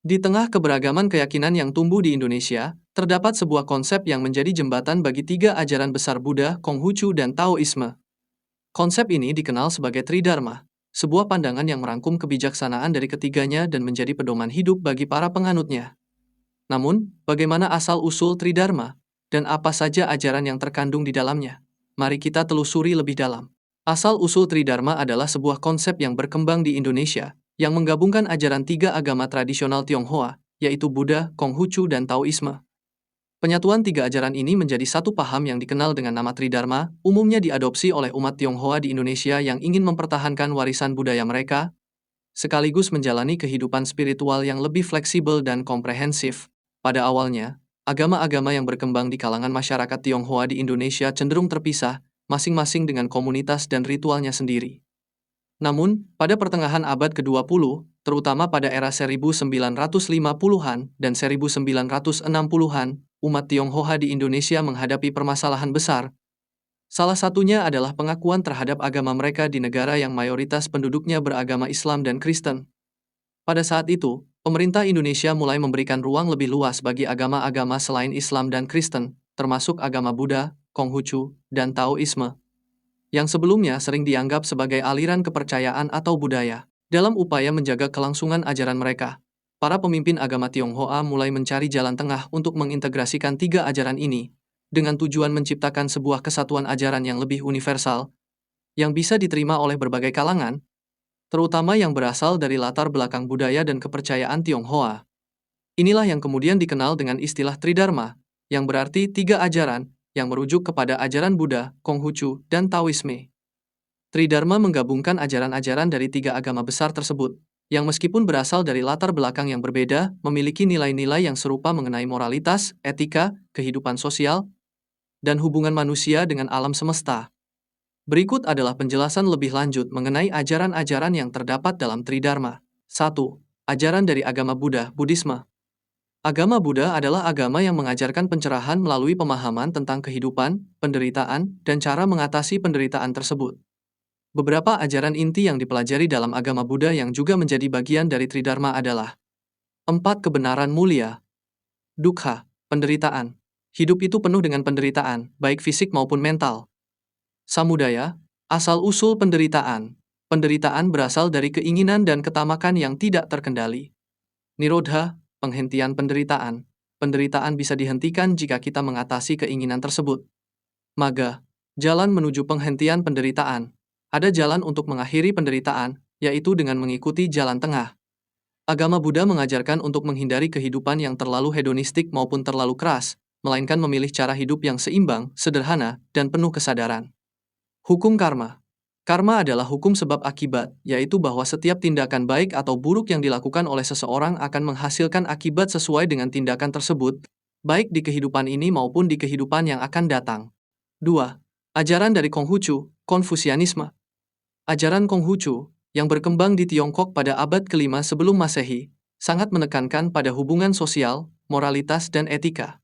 Di tengah keberagaman keyakinan yang tumbuh di Indonesia, terdapat sebuah konsep yang menjadi jembatan bagi tiga ajaran besar Buddha, Konghucu, dan Taoisme. Konsep ini dikenal sebagai Tridharma, sebuah pandangan yang merangkum kebijaksanaan dari ketiganya dan menjadi pedoman hidup bagi para penganutnya. Namun, bagaimana asal-usul Tridharma, dan apa saja ajaran yang terkandung di dalamnya? Mari kita telusuri lebih dalam. Asal-usul Tridharma adalah sebuah konsep yang berkembang di Indonesia, yang menggabungkan ajaran tiga agama tradisional Tionghoa, yaitu Buddha, Konghucu, dan Taoisme. Penyatuan tiga ajaran ini menjadi satu paham yang dikenal dengan nama Tridharma, umumnya diadopsi oleh umat Tionghoa di Indonesia yang ingin mempertahankan warisan budaya mereka, sekaligus menjalani kehidupan spiritual yang lebih fleksibel dan komprehensif. Pada awalnya, agama-agama yang berkembang di kalangan masyarakat Tionghoa di Indonesia cenderung terpisah, masing-masing dengan komunitas dan ritualnya sendiri. Namun, pada pertengahan abad ke-20, terutama pada era 1950-an dan 1960-an, umat Tionghoa di Indonesia menghadapi permasalahan besar. Salah satunya adalah pengakuan terhadap agama mereka di negara yang mayoritas penduduknya beragama Islam dan Kristen. Pada saat itu, pemerintah Indonesia mulai memberikan ruang lebih luas bagi agama-agama selain Islam dan Kristen, termasuk agama Buddha, Konghucu, dan Taoisme, yang sebelumnya sering dianggap sebagai aliran kepercayaan atau budaya. Dalam upaya menjaga kelangsungan ajaran mereka, para pemimpin agama Tionghoa mulai mencari jalan tengah untuk mengintegrasikan tiga ajaran ini, dengan tujuan menciptakan sebuah kesatuan ajaran yang lebih universal, yang bisa diterima oleh berbagai kalangan, terutama yang berasal dari latar belakang budaya dan kepercayaan Tionghoa. Inilah yang kemudian dikenal dengan istilah Tridharma, yang berarti tiga ajaran, yang merujuk kepada ajaran Buddha, Konghucu, dan Taoisme. Tridharma menggabungkan ajaran-ajaran dari tiga agama besar tersebut, yang meskipun berasal dari latar belakang yang berbeda, memiliki nilai-nilai yang serupa mengenai moralitas, etika, kehidupan sosial, dan hubungan manusia dengan alam semesta. Berikut adalah penjelasan lebih lanjut mengenai ajaran-ajaran yang terdapat dalam Tridharma. 1. Ajaran dari agama Buddha, Buddhisme. Agama Buddha adalah agama yang mengajarkan pencerahan melalui pemahaman tentang kehidupan, penderitaan, dan cara mengatasi penderitaan tersebut. Beberapa ajaran inti yang dipelajari dalam agama Buddha yang juga menjadi bagian dari Tridharma adalah 4 kebenaran mulia, dukkha, penderitaan. Hidup itu penuh dengan penderitaan, baik fisik maupun mental. Samudaya, asal-usul penderitaan. Penderitaan berasal dari keinginan dan ketamakan yang tidak terkendali. Nirodha, penghentian penderitaan. Penderitaan bisa dihentikan jika kita mengatasi keinginan tersebut. Magga, jalan menuju penghentian penderitaan. Ada jalan untuk mengakhiri penderitaan, yaitu dengan mengikuti jalan tengah. Agama Buddha mengajarkan untuk menghindari kehidupan yang terlalu hedonistik maupun terlalu keras, melainkan memilih cara hidup yang seimbang, sederhana, dan penuh kesadaran. Hukum karma. Karma adalah hukum sebab akibat, yaitu bahwa setiap tindakan baik atau buruk yang dilakukan oleh seseorang akan menghasilkan akibat sesuai dengan tindakan tersebut, baik di kehidupan ini maupun di kehidupan yang akan datang. 2. Ajaran dari Konghucu, Konfusianisme. Ajaran Konghucu, yang berkembang di Tiongkok pada abad ke-5 sebelum Masehi, sangat menekankan pada hubungan sosial, moralitas, dan etika.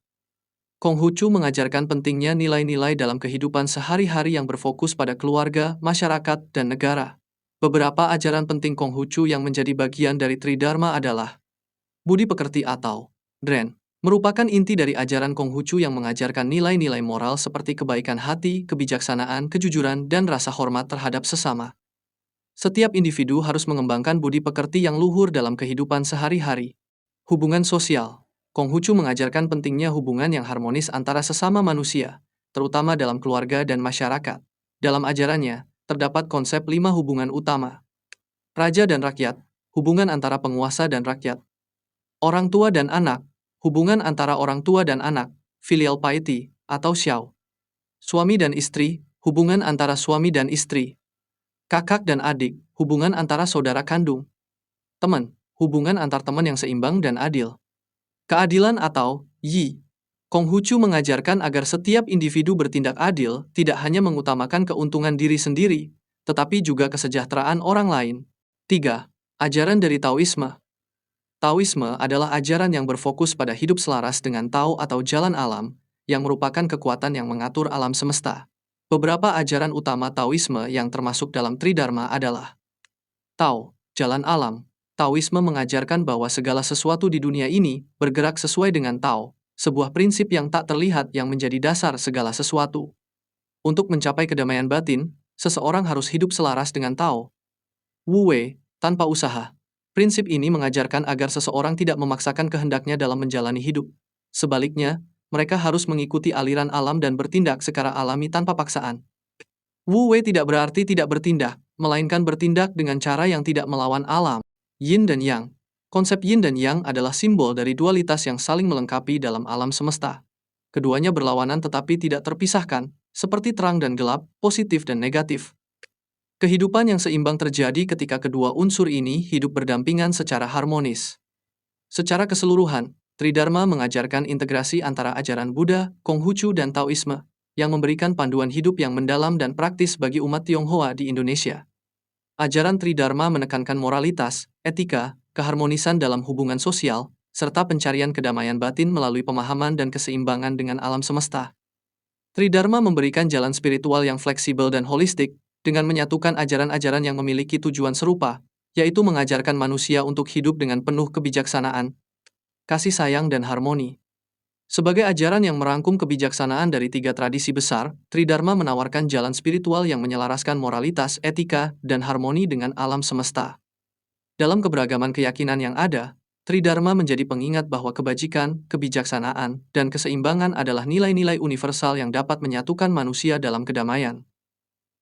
Konghucu mengajarkan pentingnya nilai-nilai dalam kehidupan sehari-hari yang berfokus pada keluarga, masyarakat, dan negara. Beberapa ajaran penting Konghucu yang menjadi bagian dari Tridharma adalah budi pekerti atau Dren, merupakan inti dari ajaran Konghucu yang mengajarkan nilai-nilai moral seperti kebaikan hati, kebijaksanaan, kejujuran, dan rasa hormat terhadap sesama. Setiap individu harus mengembangkan budi pekerti yang luhur dalam kehidupan sehari-hari. Hubungan sosial. Konghucu mengajarkan pentingnya hubungan yang harmonis antara sesama manusia, terutama dalam keluarga dan masyarakat. Dalam ajarannya, terdapat konsep 5 hubungan utama. Raja dan rakyat, hubungan antara penguasa dan rakyat. Orang tua dan anak, hubungan antara orang tua dan anak, filial piety, atau xiao. Suami dan istri, hubungan antara suami dan istri. Kakak dan adik, hubungan antara saudara kandung. Teman, hubungan antar teman yang seimbang dan adil. Keadilan atau yi. Konghucu mengajarkan agar setiap individu bertindak adil, tidak hanya mengutamakan keuntungan diri sendiri, tetapi juga kesejahteraan orang lain. 3. Ajaran dari Taoisme. Taoisme adalah ajaran yang berfokus pada hidup selaras dengan Tao atau jalan alam, yang merupakan kekuatan yang mengatur alam semesta. Beberapa ajaran utama Taoisme yang termasuk dalam Tridharma adalah Tao, jalan alam. Taoisme mengajarkan bahwa segala sesuatu di dunia ini bergerak sesuai dengan Tao, sebuah prinsip yang tak terlihat yang menjadi dasar segala sesuatu. Untuk mencapai kedamaian batin, seseorang harus hidup selaras dengan Tao. Wu Wei, tanpa usaha. Prinsip ini mengajarkan agar seseorang tidak memaksakan kehendaknya dalam menjalani hidup. Sebaliknya, mereka harus mengikuti aliran alam dan bertindak secara alami tanpa paksaan. Wu Wei tidak berarti tidak bertindak, melainkan bertindak dengan cara yang tidak melawan alam. Yin dan Yang. Konsep Yin dan Yang adalah simbol dari dualitas yang saling melengkapi dalam alam semesta. Keduanya berlawanan tetapi tidak terpisahkan, seperti terang dan gelap, positif dan negatif. Kehidupan yang seimbang terjadi ketika kedua unsur ini hidup berdampingan secara harmonis. Secara keseluruhan, Tridharma mengajarkan integrasi antara ajaran Buddha, Konghucu dan Taoisme, yang memberikan panduan hidup yang mendalam dan praktis bagi umat Tionghoa di Indonesia. Ajaran Tridharma menekankan moralitas, etika, keharmonisan dalam hubungan sosial, serta pencarian kedamaian batin melalui pemahaman dan keseimbangan dengan alam semesta. Tridharma memberikan jalan spiritual yang fleksibel dan holistik, dengan menyatukan ajaran-ajaran yang memiliki tujuan serupa, yaitu mengajarkan manusia untuk hidup dengan penuh kebijaksanaan, kasih sayang dan harmoni. Sebagai ajaran yang merangkum kebijaksanaan dari 3 tradisi besar, Tridharma menawarkan jalan spiritual yang menyelaraskan moralitas, etika, dan harmoni dengan alam semesta. Dalam keberagaman keyakinan yang ada, Tridharma menjadi pengingat bahwa kebajikan, kebijaksanaan, dan keseimbangan adalah nilai-nilai universal yang dapat menyatukan manusia dalam kedamaian.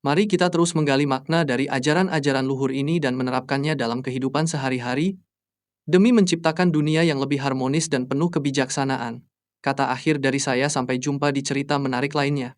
Mari kita terus menggali makna dari ajaran-ajaran luhur ini dan menerapkannya dalam kehidupan sehari-hari, demi menciptakan dunia yang lebih harmonis dan penuh kebijaksanaan. Kata akhir dari saya, sampai jumpa di cerita menarik lainnya.